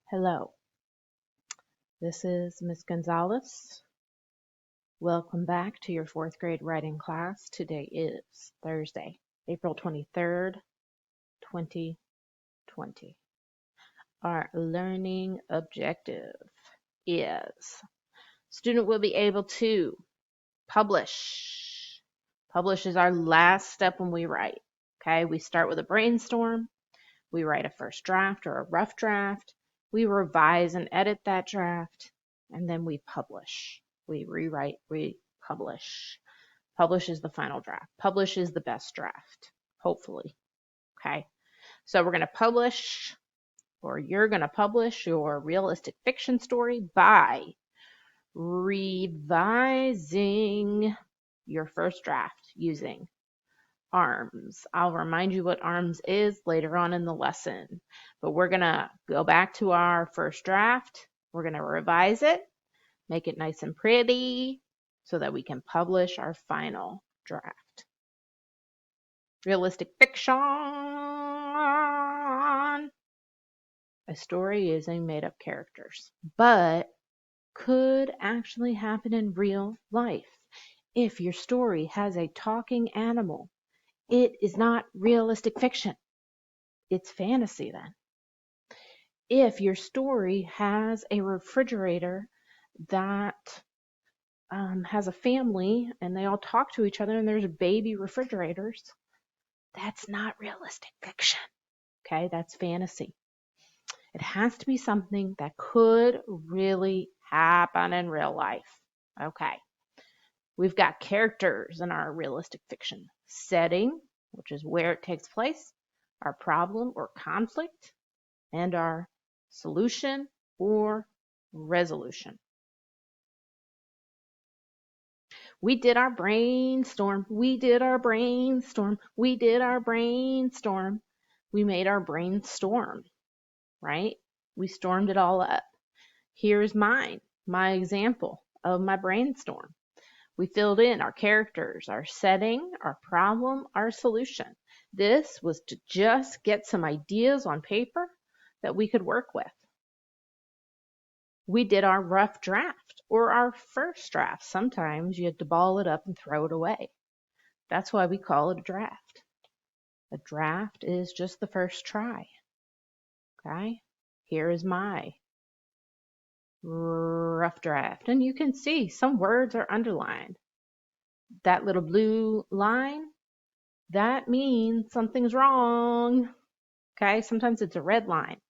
Hello, this is Miss Gonzalez. Welcome back to your fourth grade writing class. Today is Thursday, April 23rd, 2020. Our learning objective is student will be able to publish. Publish is our last step when we write. Okay, we start with a brainstorm. We write a first draft or a rough draft. We revise and edit that draft, and then we publish. We rewrite, we publish. Publish is the final draft. Publish is the best draft, hopefully. Okay, so we're going to publish, or you're going to publish your realistic fiction story by revising your first draft using ARMS. I'll remind you what ARMS is later on in the lesson, but we're going to go back to our first draft. We're going to revise it, make it nice and pretty so that we can publish our final draft. Realistic fiction. A story using made-up characters, but could actually happen in real life. If your story has a talking animal, it is not realistic fiction. It's fantasy then. If your story has a refrigerator that has a family and they all talk to each other and there's baby refrigerators, that's not realistic fiction. Okay, that's fantasy. It has to be something that could really happen in real life. Okay. We've got characters in our realistic fiction. Setting, which is where it takes place, our problem or conflict, and our solution or resolution. We did our brainstorm. We did our brainstorm. We did our brainstorm. We made our brainstorm, right? We stormed it all up. Here's my example of my brainstorm. We filled in our characters, our setting, our problem, our solution. This was to just get some ideas on paper that we could work with. We did our rough draft or our first draft. Sometimes you had to ball it up and throw it away. That's why we call it a draft. A draft is just the first try. Okay? Here is my rough draft. And you can see some words are underlined. That little blue line, that means something's wrong. Okay? Sometimes it's a red line.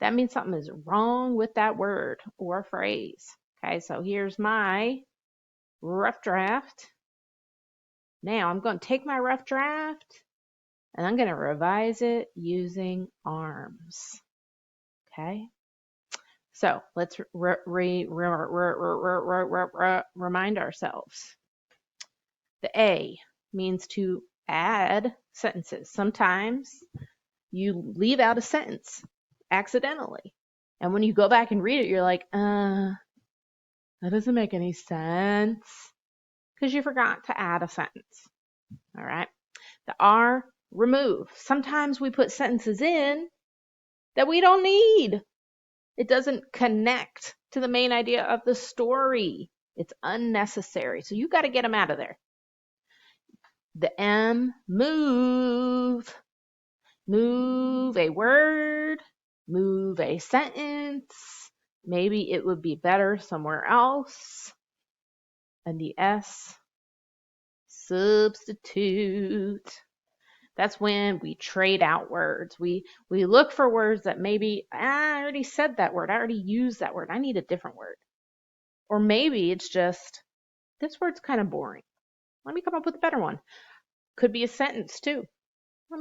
That means something is wrong with that word or phrase. Okay, so here's my rough draft. Now I'm going to take my rough draft and I'm going to revise it using ARMS. Okay, so let's remind ourselves. The A means to add sentences. Sometimes you leave out a sentence accidentally. And when you go back and read it, you're like, that doesn't make any sense because you forgot to add a sentence. All right. The R, remove. Sometimes we put sentences in that we don't need. It doesn't connect to the main idea of the story. It's unnecessary. So you got to get them out of there. The M, move. Move a word, move a sentence. Maybe it would be better somewhere else. And the S, substitute. That's when we trade out words. We look for words that maybe, I already said that word. I already used that word. I need a different word. Or maybe it's just, this word's kind of boring. Let me come up with a better one. Could be a sentence too. I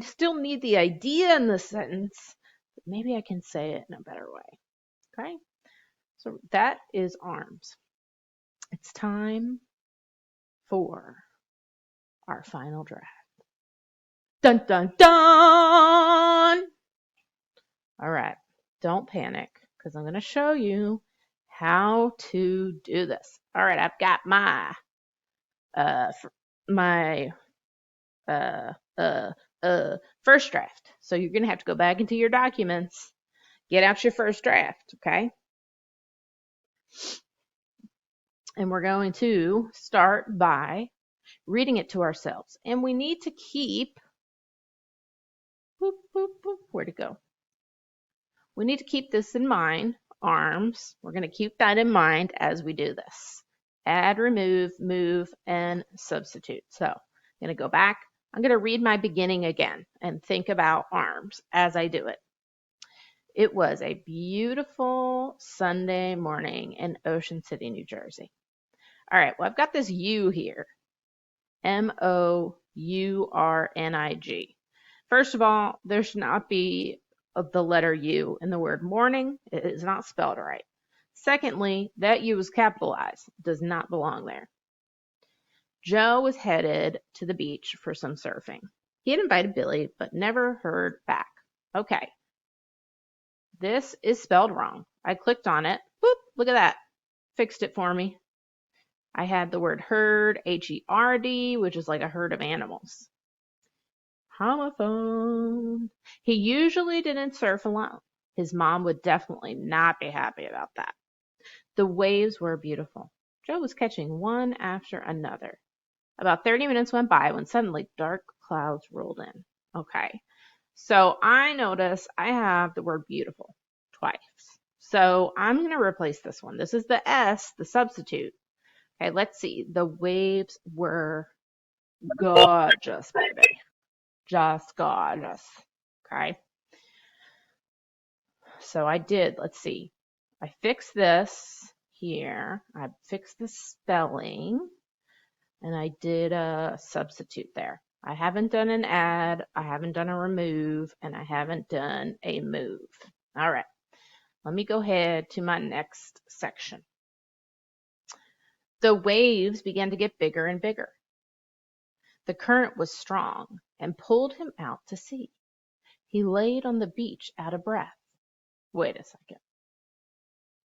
still need the idea in the sentence, but maybe I can say it in a better way. Okay? So that is ARMS. It's time for our final draft. Dun, dun, dun! All right. Don't panic because I'm going to show you how to do this. All right. I've got my first draft. So you're going to have to go back into your documents Get out your first draft, okay? And we're going to start by reading it to ourselves. And we need to keep, where'd it go? We need to keep this in mind, arms. We're going to keep that in mind as we do this. Add, remove, move, and substitute. So I'm going to go back. I'm going to read my beginning again and think about arms as I do it. It was a beautiful Sunday morning in Ocean City, New Jersey. All right, well, I've got this U here. M-O-U-R-N-I-G. First of all, there should not be the letter U in the word morning. It is not spelled right. Secondly, that U is capitalized. It does not belong there. Joe was headed to the beach for some surfing. He had invited Billy, but never heard back. Okay. This is spelled wrong. I clicked on it. Boop, look at that. Fixed it for me. I had the word herd, H-E-R-D, which is like a herd of animals. Homophone. He usually didn't surf alone. His mom would definitely not be happy about that. The waves were beautiful. Joe was catching one after another. About 30 minutes went by when suddenly dark clouds rolled in. Okay. So I notice I have the word beautiful twice. So I'm going to replace this one. This is the S, the substitute. Okay, let's see. The waves were gorgeous, baby. Just gorgeous. Okay. So I did, let's see. I fixed this here. I fixed the spelling. And I did a substitute there. I haven't done an add, I haven't done a remove, and I haven't done a move. All right, let me go ahead to my next section. The waves began to get bigger and bigger. The current was strong and pulled him out to sea. He laid on the beach out of breath. Wait a second.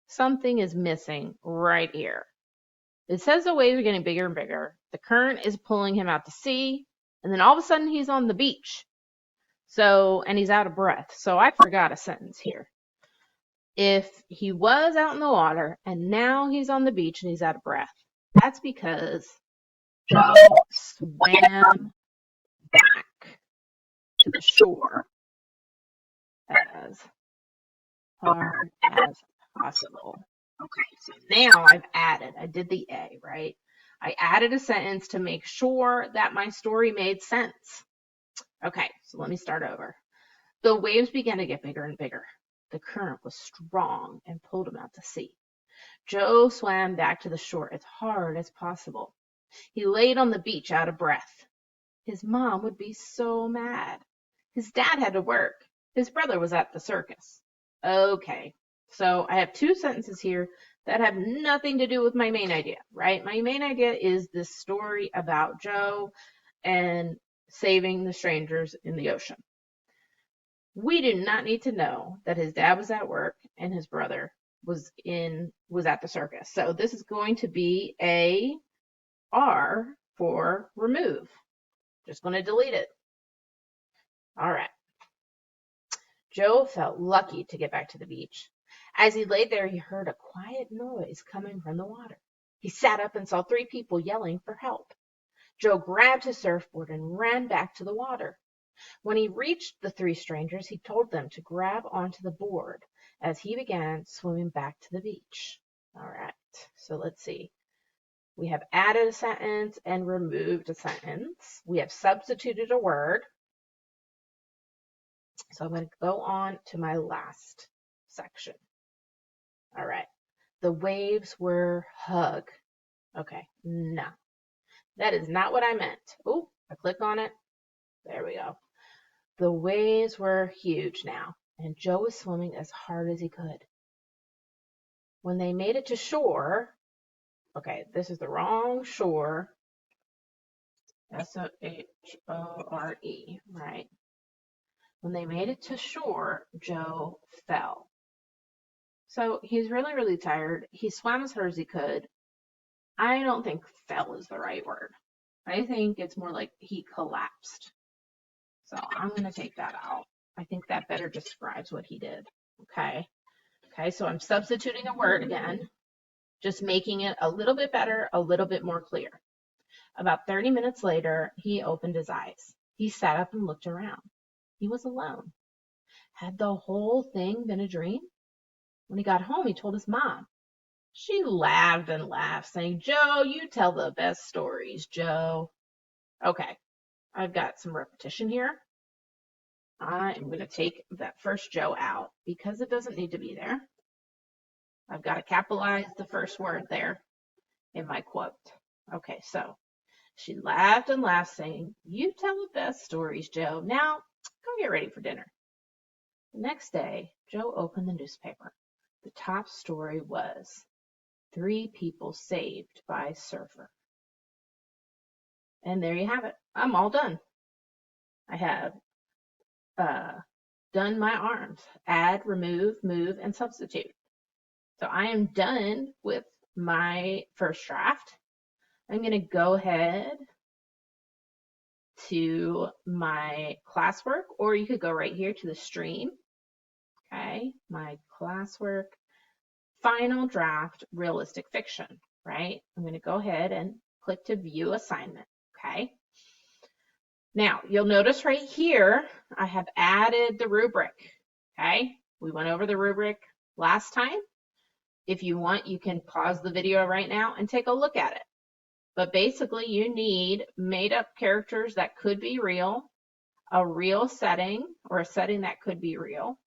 Something is missing right here. It says the waves are getting bigger and bigger. The current is pulling him out to sea. And then all of a sudden he's on the beach. So, and he's out of breath. So I forgot a sentence here. If he was out in the water and now he's on the beach and he's out of breath, that's because Joe swam back to the shore as hard as possible. Okay, so now I did the A, right? I added a sentence to make sure that my story made sense. Okay, so let me start over. The waves began to get bigger and bigger. The current was strong and pulled him out to sea. Joe swam back to the shore as hard as possible. He laid on the beach out of breath. His mom would be so mad. His dad had to work. His brother was at the circus. Okay, so I have two sentences here that have nothing to do with my main idea, right? My main idea is this story about Joe and saving the strangers in the ocean. We do not need to know that his dad was at work and his brother was at the circus. So this is going to be a R for remove. Just going to delete it. All right. Joe felt lucky to get back to the beach. As he lay there, he heard a quiet noise coming from the water. He sat up and saw three people yelling for help. Joe grabbed his surfboard and ran back to the water. When he reached the three strangers, he told them to grab onto the board as he began swimming back to the beach. All right, so let's see. We have added a sentence and removed a sentence. We have substituted a word. So I'm going to go on to my last section. All right, the waves were hug. Okay, no, that is not what I meant. Oh, I click on it. There we go. The waves were huge now, and Joe was swimming as hard as he could. When they made it to shore, okay, this is the wrong shore. S-O-H-O-R-E, right? When they made it to shore, Joe fell. So he's really, really tired. He swam as hard as he could. I don't think fell is the right word. I think it's more like he collapsed. So I'm going to take that out. I think that better describes what he did. Okay. Okay, so I'm substituting a word again, just making it a little bit better, a little bit more clear. About 30 minutes later, he opened his eyes. He sat up and looked around. He was alone. Had the whole thing been a dream? When he got home, he told his mom. She laughed and laughed, saying, Joe, you tell the best stories, Joe. Okay, I've got some repetition here. I am going to take that first Joe out because it doesn't need to be there. I've got to capitalize the first word there in my quote. Okay, so she laughed and laughed, saying, You tell the best stories, Joe. Now, go get ready for dinner. The next day, Joe opened the newspaper. The top story was 3 people saved by surfer. And there you have it. I'm all done. I have done my arms. Add, remove, move, and substitute. So I am done with my first draft. I'm going to go ahead to my classwork, or you could go right here to the stream. Okay, my classwork, final draft, realistic fiction, right? I'm going to go ahead and click to view assignment. Okay. Now you'll notice right here, I have added the rubric. Okay. We went over the rubric last time. If you want, you can pause the video right now and take a look at it. But basically you need made up characters that could be real, a real setting or a setting that could be real,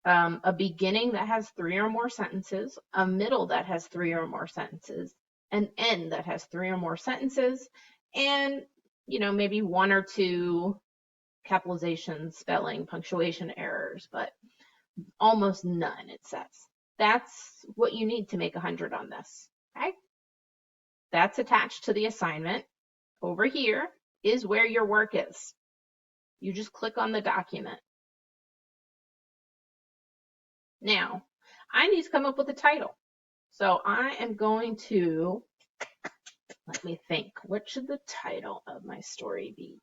a beginning that has 3 or more sentences, a middle that has 3 or more sentences, an end that has 3 or more sentences, and maybe 1 or 2 capitalization, spelling, punctuation errors, but almost none, it says. That's what you need to make 100 on this. Okay? That's attached to the assignment. Over here is where your work is. You just click on the document. Now, I need to come up with a title. So I am going to, let me think, what should the title of my story be?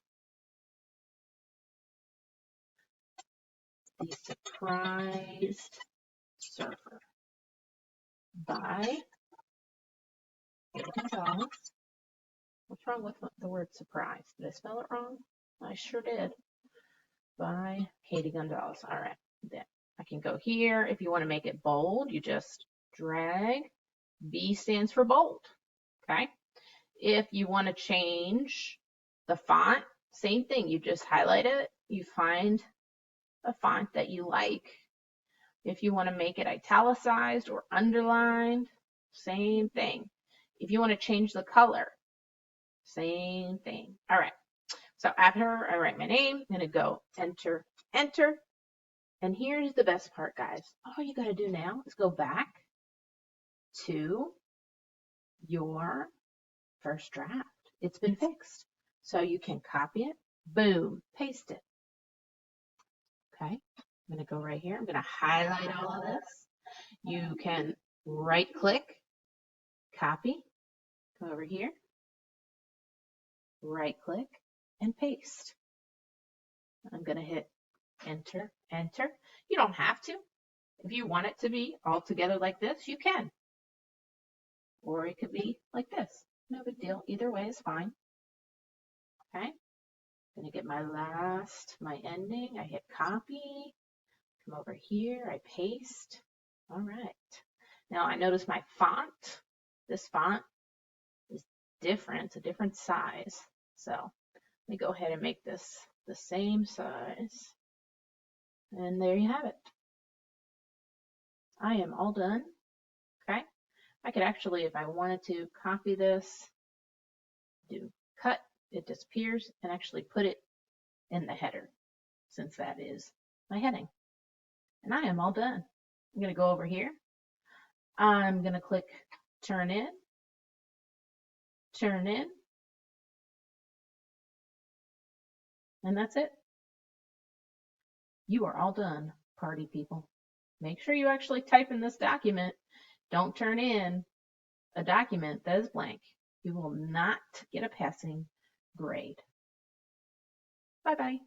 The Surprised Surfer by Katie Gonzalez. What's wrong with the word surprise? Did I spell it wrong? I sure did. By Katie Gonzalez. All right. Then I can go here. If you want to make it bold, you just drag. B stands for bold. Okay. If you want to change the font, same thing. You just highlight it. You find a font that you like. If you want to make it italicized or underlined, same thing. If you want to change the color, same thing. All right. So after I write my name, I'm going to go enter, enter. And here's the best part, guys. All you got to do now is go back to your first draft. It's been fixed. So you can copy it, boom, paste it. Okay. I'm going to go right here. I'm going to highlight all of this. You can right click, copy, go over here, right click, and paste. I'm going to hit enter, enter. You don't have to. If you want it to be all together like this, you can. Or it could be like this. No big deal. Either way is fine. Okay. I'm going to get my ending. I hit copy. Come over here. I paste. All right. Now I notice my font. This font is different. It's a different size. So let me go ahead and make this the same size. And there you have it. I am all done. Okay. I could actually, if I wanted to, copy this, do cut, it disappears, and actually put it in the header, since that is my heading. And I am all done. I'm going to go over here. I'm going to click turn in, and that's it. You are all done, party people. Make sure you actually type in this document. Don't turn in a document that is blank. You will not get a passing grade. Bye-bye.